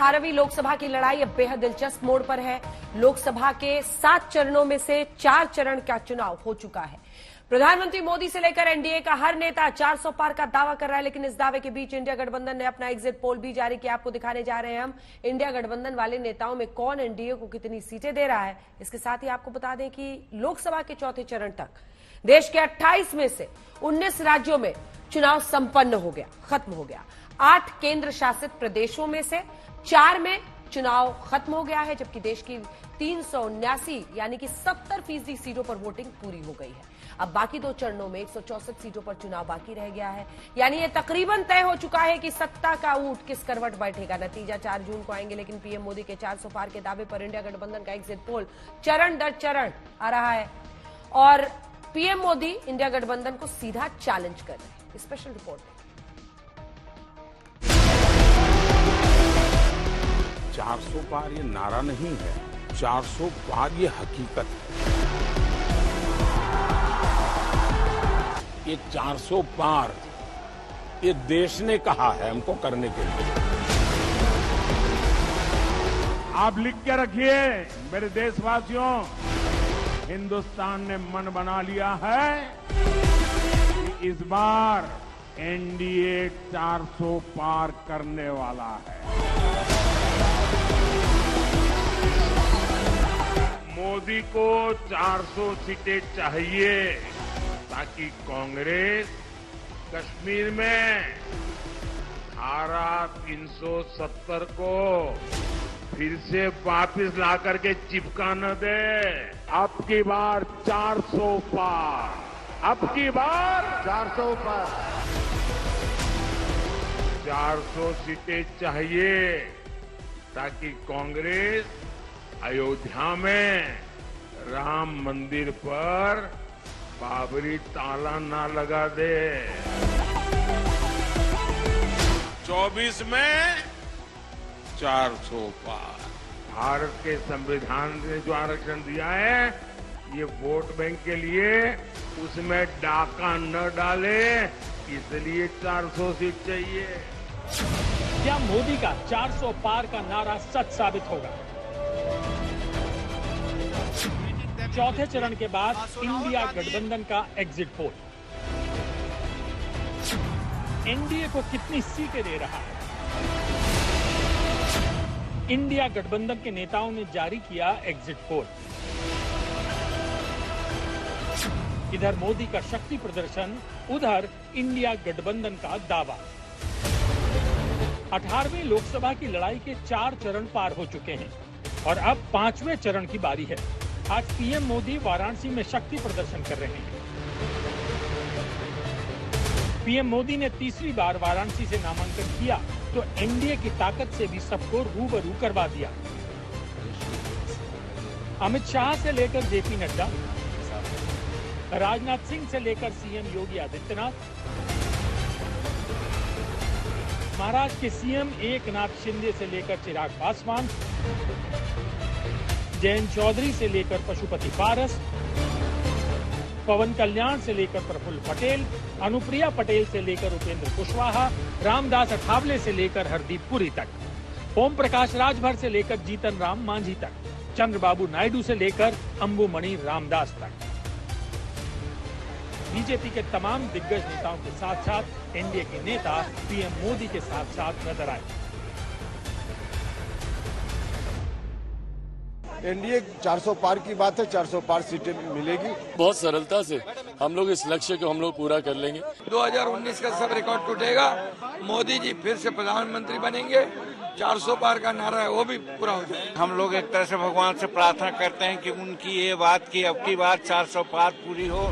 18वीं लोकसभा की लड़ाई अब बेहद दिलचस्प मोड़ पर है। लोकसभा के 7 चरणों में से 4 चरण का चुनाव हो चुका है। प्रधानमंत्री मोदी से लेकर एनडीए का हर नेता 400 पार का दावा कर रहा है, लेकिन इस दावे के बीच इंडिया गठबंधन ने अपना एग्जिट पोल भी जारी किया। आपको दिखाने जा रहे हैं हम इंडिया गठबंधन वाले नेताओं में कौन एनडीए को कितनी सीटें दे रहा है। इसके साथ ही आपको बता दें कि लोकसभा के चौथे चरण तक देश के 28 में से 19 राज्यों में चुनाव संपन्न हो गया, खत्म हो गया। 8 केंद्र शासित प्रदेशों में से 4 में चुनाव खत्म हो गया है, जबकि देश की 379 यानी कि 70% सीटों पर वोटिंग पूरी हो गई है। अब बाकी 2 चरणों में 164 सीटों पर चुनाव बाकी रह गया है, यानी ये तकरीबन तय हो चुका है कि सत्ता का ऊंट किस करवट बैठेगा। नतीजा 4 जून को आएंगे, लेकिन पीएम मोदी के 400 पार के दावे पर इंडिया गठबंधन का एग्जिट पोल चरण दर चरण आ रहा है और पीएम मोदी इंडिया गठबंधन को सीधा चैलेंज कर रहे हैं। Special report. 400 पार ये नारा नहीं है, 400 पार ये हकीकत है। ये 400 पार ये देश ने कहा है हमको करने के लिए। आप लिख के रखिए मेरे देशवासियों, हिंदुस्तान ने मन बना लिया है कि इस बार एनडीए 400 पार करने वाला है। मोदी को 400 सीटें चाहिए ताकि कांग्रेस कश्मीर में धारा 370 को फिर से वापस ला करके चिपका न दे। अब की बार 400 पार, अब की बार 400 पार, 400 सीटें चाहिए ताकि कांग्रेस अयोध्या में राम मंदिर पर बाबरी ताला ना लगा दे। 24 में 400 पार। भारत के संविधान ने जो आरक्षण दिया है ये वोट बैंक के लिए, उसमें डाका न डाले, इसलिए 400 सीट चाहिए। क्या मोदी का 400 पार का नारा सच साबित होगा? चौथे चरण के बाद इंडिया गठबंधन का एग्जिट पोल एनडीए को कितनी सीटें दे रहा है? इंडिया गठबंधन के नेताओं ने जारी किया एग्जिट पोल। इधर मोदी का शक्ति प्रदर्शन, उधर इंडिया गठबंधन का दावा। 18वीं लोकसभा की लड़ाई के 4 चरण पार हो चुके हैं और अब 5वें चरण की बारी है। आज पीएम मोदी वाराणसी में शक्ति प्रदर्शन कर रहे हैं। पीएम मोदी ने तीसरी बार वाराणसी से नामांकन किया तो एनडीए की ताकत से भी सबको रूबरू करवा दिया। अमित शाह से लेकर जेपी नड्डा, राजनाथ सिंह से लेकर सीएम योगी आदित्यनाथ, महाराष्ट्र के सीएम एकनाथ शिंदे से लेकर चिराग पासवान, जयंत चौधरी से लेकर पशुपति पारस, पवन कल्याण से लेकर प्रफुल्ल पटेल, अनुप्रिया पटेल से लेकर उपेंद्र कुशवाहा, रामदास अठावले से लेकर हरदीप पुरी तक, ओम प्रकाश राजभर से लेकर जीतन राम मांझी तक, चंद्रबाबू नायडू से लेकर अंबुमणि रामदास तक। बीजेपी के तमाम दिग्गज नेताओं के साथ साथ एनडीए के नेता पीएम मोदी के साथ साथ नजर आए। एनडीए 400 पार की बात है, 400 पार सीटें मिलेगी। बहुत सरलता से हम लोग इस लक्ष्य को हम लोग पूरा कर लेंगे। 2019 का सब रिकॉर्ड टूटेगा, मोदी जी फिर से प्रधानमंत्री बनेंगे, 400 पार का नारा है वो भी पूरा हो जाएगा। हम लोग एक तरह से भगवान से प्रार्थना करते हैं कि उनकी ये बात की अब की बात 400 पार पूरी हो।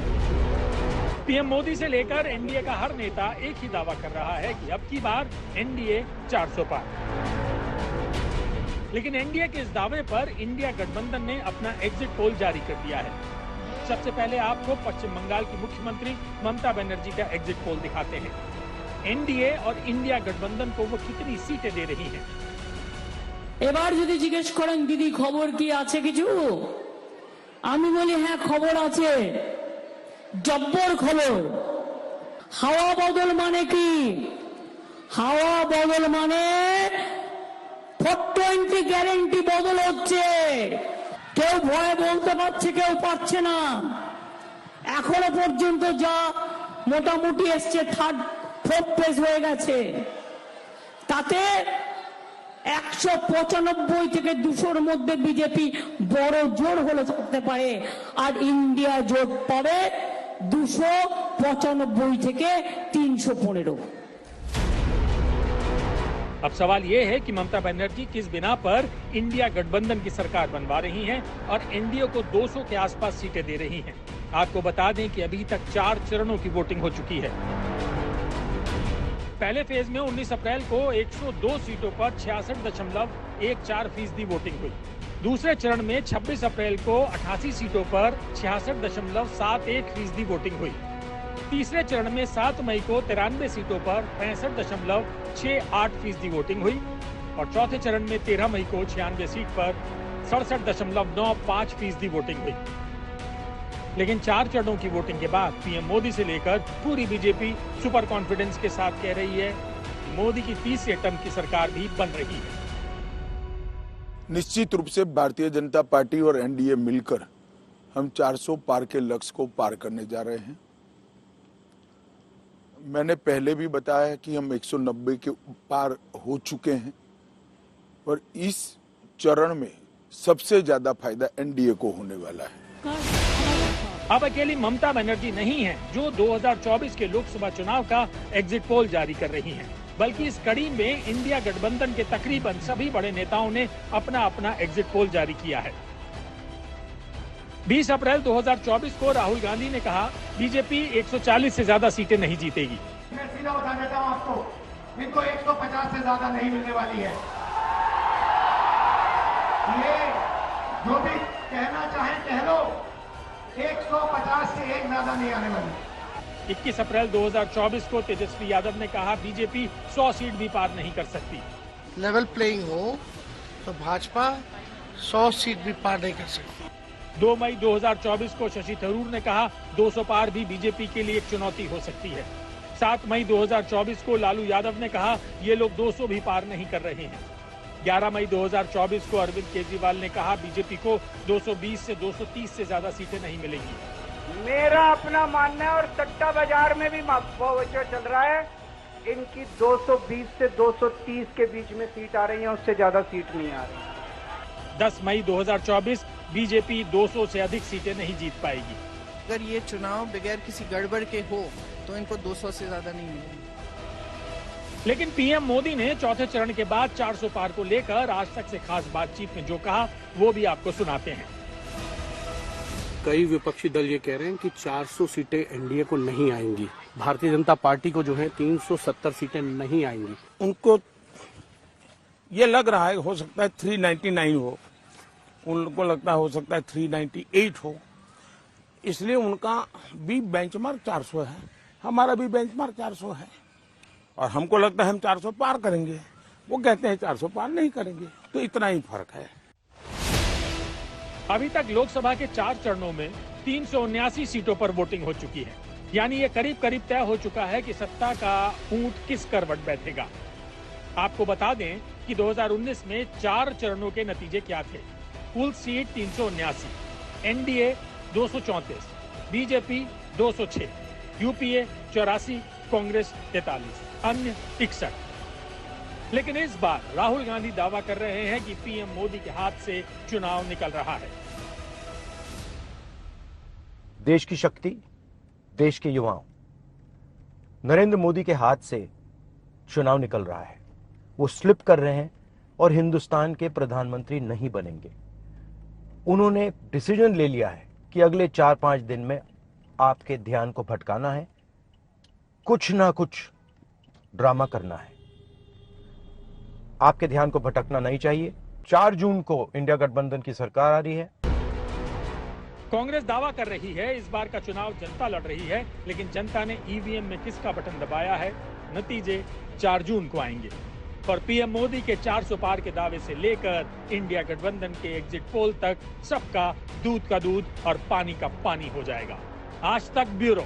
पीएम मोदी से लेकर एनडीए का हर नेता एक ही दावा कर रहा है कि अब की बार एनडीए 400 पार। लेकिन एनडीए के इस दावे पर इंडिया गठबंधन ने अपना एग्जिट पोल जारी कर दिया है। सबसे पहले आपको पश्चिम बंगाल की मुख्यमंत्री ममता बनर्जी का एग्जिट पोल दिखाते हैं। एनडीए और इंडिया गठबंधन को वो कितनी सीटें दे रही हैं। এবার যদি জিজ্ঞেস করেন দিদি খবর কি আছে কিছু, আমি বলি হ্যাঁ খবর আছে, জব্বর খবর। হাওয়া বদল মানে কি? হাওয়া বদল মানে গ্যারেন্টি বদল হচ্ছে। কেউ ভয়ে বলতে পারছে, কেউ পারছে না। এখনো পর্যন্ত যা মোটামুটি এসছে, থার্ড ফোর্থ পেজ হয়ে গেছে, তাতে 195 থেকে 200-র মধ্যে বিজেপি বড় জোর হলে থাকতে পারে, আর ইন্ডিয়া জোট পাবে 295 থেকে 315। अब सवाल ये है कि ममता बनर्जी किस बिना पर इंडिया गठबंधन की सरकार बनवा रही हैं और एनडीए को 200 के आसपास सीटें दे रही हैं। आपको बता दें कि अभी तक 4 चरणों की वोटिंग हो चुकी है। पहले फेज में 19 अप्रैल को 102 सीटों पर 66.14% वोटिंग हुई। दूसरे चरण में 26 अप्रैल को 88 सीटों पर 66.71% वोटिंग हुई। तीसरे चरण में 7 मई को 93 सीटों पर 65.68% वोटिंग हुई और चौथे चरण में 13 मई को 96 सीट पर 67.95% वोटिंग हुई। लेकिन 4 चरणों की वोटिंग के बाद पीएम मोदी से लेकर पूरी बीजेपी सुपर कॉन्फिडेंस के साथ कह रही है कि मोदी की तीसरे टर्म की सरकार भी बन रही है। निश्चित रूप से भारतीय जनता पार्टी और एनडीए मिलकर हम 400 पार के लक्ष्य को पार करने जा रहे हैं। मैंने पहले भी बताया कि हम 190 के पार हो चुके हैं और इस चरण में सबसे ज्यादा फायदा एनडीए को होने वाला है। अब अकेली ममता बनर्जी नहीं है जो 2024 के लोकसभा चुनाव का एग्जिट पोल जारी कर रही हैं, बल्कि इस कड़ी में इंडिया गठबंधन के तकरीबन सभी बड़े नेताओं ने अपना अपना एग्जिट पोल जारी किया है। 20 अप्रैल 2024 को राहुल गांधी ने कहा बीजेपी 140 से ज्यादा सीटें नहीं जीतेगी। मैं सीधा बता देता हूं आपको, इनको 150 से ज्यादा नहीं मिलने वाली है। ये जो भी कहना चाहे कह लो, 150 से एक ज्यादा नहीं आने वाली। 21 अप्रैल 2024 को तेजस्वी यादव ने कहा बीजेपी 100 सीट भी पार नहीं कर सकती। लेवल प्लेइंग हो तो भाजपा 100 सीट भी पार नहीं कर सकती। 2 मई 2024 को शशि थरूर ने कहा 200 पार भी बीजेपी के लिए एक चुनौती हो सकती है। 7 मई 2024 को लालू यादव ने कहा ये लोग 200 भी पार नहीं कर रहे हैं। 11 मई 2024 को अरविंद केजरीवाल ने कहा बीजेपी को 220 से 230 से ज्यादा सीटें नहीं मिलेंगी। मेरा अपना मानना है और सट्टा बाजार में भी जो चल रहा है, इनकी 220 से 230 के बीच में सीट आ रही है, उससे ज्यादा सीट नहीं आ रही। 10 मई 2024 बीजेपी 200 से अधिक सीटें नहीं जीत पाएगी। अगर ये चुनाव बगैर किसी गड़बड़ के हो तो इनको 200 से ज्यादा नहीं मिलेगी। लेकिन पीएम मोदी ने चौथे चरण के बाद 400 पार को लेकर आज तक से खास बातचीत में जो कहा वो भी आपको सुनाते हैं। कई विपक्षी दल ये कह रहे हैं कि 400 सीटें एनडीए को नहीं आएंगी। भारतीय जनता पार्टी को जो है 370 सीटें नहीं आएंगी। उनको ये लग रहा है हो सकता है 399 हो, उनको लगता हो सकता है 398 हो, इसलिए उनका भी बेंचमार्क 400 है, हमारा भी बेंचमार्क 400 है और हमको लगता है हम 400 पार करेंगे, वो कहते हैं 400 पार नहीं करेंगे, तो इतना ही फर्क है। अभी तक लोकसभा के 4 चरणों में 379 सीटों पर वोटिंग हो चुकी है, यानी ये करीब करीब तय हो चुका है कि सत्ता का ऊंट किस करवट बैठेगा। आपको बता दें कि 2019 में 4 चरणों के नतीजे क्या थे। कुल seat 379, NDA 234, BJP 206, UPA 84, Congress 43, अन्य 61। लेकिन इस बार राहुल गांधी दावा कर रहे हैं कि पीएम मोदी के हाथ से चुनाव निकल रहा है। देश की शक्ति, देश के युवाओं, नरेंद्र मोदी के हाथ से चुनाव निकल रहा है। वो स्लिप कर रहे हैं और हिंदुस्तान के प्रधानमंत्री नहीं बनेंगे। उन्होंने डिसीजन ले लिया है कि अगले 4-5 दिन में आपके ध्यान को भटकाना है, कुछ ना कुछ ड्रामा करना है। आपके ध्यान को भटकना नहीं चाहिए। 4 जून को इंडिया गठबंधन की सरकार आ रही है। कांग्रेस दावा कर रही है इस बार का चुनाव जनता लड़ रही है, लेकिन जनता ने ईवीएम में किसका बटन दबाया है, नतीजे 4 जून को आएंगे। और पीएम मोदी के 400 पार के दावे से लेकर इंडिया गठबंधन के एग्जिट पोल तक सबका दूध का दूध और पानी का पानी हो जाएगा। आज तक ब्यूरो।